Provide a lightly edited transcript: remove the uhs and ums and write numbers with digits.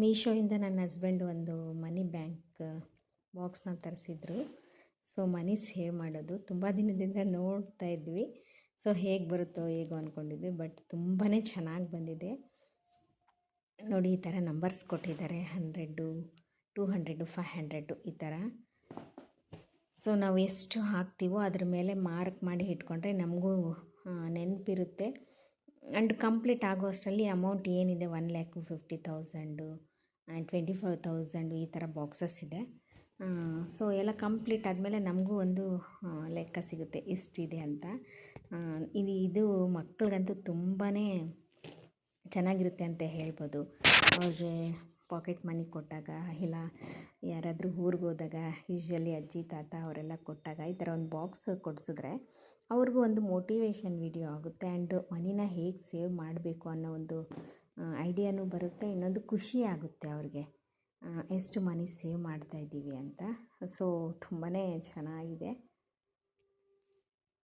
ಮೀಶೋಯಿಂದ ನನ್ನ ಹಸ್ಬೆಂಡ್ ಒಂದು ಮನಿ bank ಬಾಕ್ಸ್ನ ತರಿಸಿದ್ರು. So ಮನಿ save ಮಾಡೋದು ತುಂಬ ದಿನದಿಂದ ನೋಡ್ತಾ ಇದ್ವಿ. ಸೊ ಹೇಗೆ ಬರುತ್ತೋ ಹೇಗೋ ಅಂದ್ಕೊಂಡಿದ್ವಿ, ಬಟ್ ತುಂಬಾ ಚೆನ್ನಾಗಿ ಬಂದಿದೆ. ನೋಡಿ, ಈ ಥರ ನಂಬರ್ಸ್ ಕೊಟ್ಟಿದ್ದಾರೆ, 100, 200, 500 ಈ ಥರ. ಸೊ ನಾವು ಎಷ್ಟು ಹಾಕ್ತೀವೋ ಅದ್ರ ಮೇಲೆ ಮಾರ್ಕ್ ಮಾಡಿ ಇಟ್ಕೊಂಡ್ರೆ ನಮಗೂ ನೆನಪಿರುತ್ತೆ. ಆ್ಯಂಡ್ ಕಂಪ್ಲೀಟ್ ಆಗೋ ಅಷ್ಟರಲ್ಲಿ ಅಮೌಂಟ್ ಏನಿದೆ 1,50,000 ಆ್ಯಂಡ್ 25,000 ಈ ಥರ ಬಾಕ್ಸಸ್ ಇದೆ. ಸೊ ಎಲ್ಲ ಕಂಪ್ಲೀಟ್ ಆದಮೇಲೆ ನಮಗೂ ಒಂದು ಲೆಕ್ಕ ಸಿಗುತ್ತೆ ಎಷ್ಟಿದೆ ಅಂತ. ಇದು ಮಕ್ಕಳಿಗಂತೂ ತುಂಬಾ ಚೆನ್ನಾಗಿರುತ್ತೆ ಅಂತ ಹೇಳ್ಬೋದು. ಅವ್ರಿಗೆ ಪಾಕೆಟ್ ಮನಿ ಕೊಟ್ಟಾಗ, ಇಲ್ಲ ಯಾರಾದರೂ ಊರಿಗೆ ಹೋದಾಗ, ಯೂಶ್ವಲಿ ಅಜ್ಜಿ ತಾತ ಅವರೆಲ್ಲ ಕೊಟ್ಟಾಗ ಈ ಥರ ಒಂದು ಬಾಕ್ಸ್ ಕೊಡಿಸಿದ್ರೆ ಅವ್ರಿಗೂ ಒಂದು ಮೋಟಿವೇಶನ್ ವಿಡಿಯೋ ಆಗುತ್ತೆ. ಆ್ಯಂಡ್ ಮನಿನ ಹೇಗೆ ಸೇವ್ ಮಾಡಬೇಕು ಅನ್ನೋ ಒಂದು ಐಡಿಯಾನೂ ಬರುತ್ತೆ. ಇನ್ನೊಂದು ಖುಷಿ ಆಗುತ್ತೆ ಅವ್ರಿಗೆ, ಎಷ್ಟು ಮನಿ ಸೇವ್ ಮಾಡ್ತಾಯಿದ್ದೀವಿ ಅಂತ. ಸೊ ತುಂಬಾ ಚೆನ್ನಾಗಿದೆ.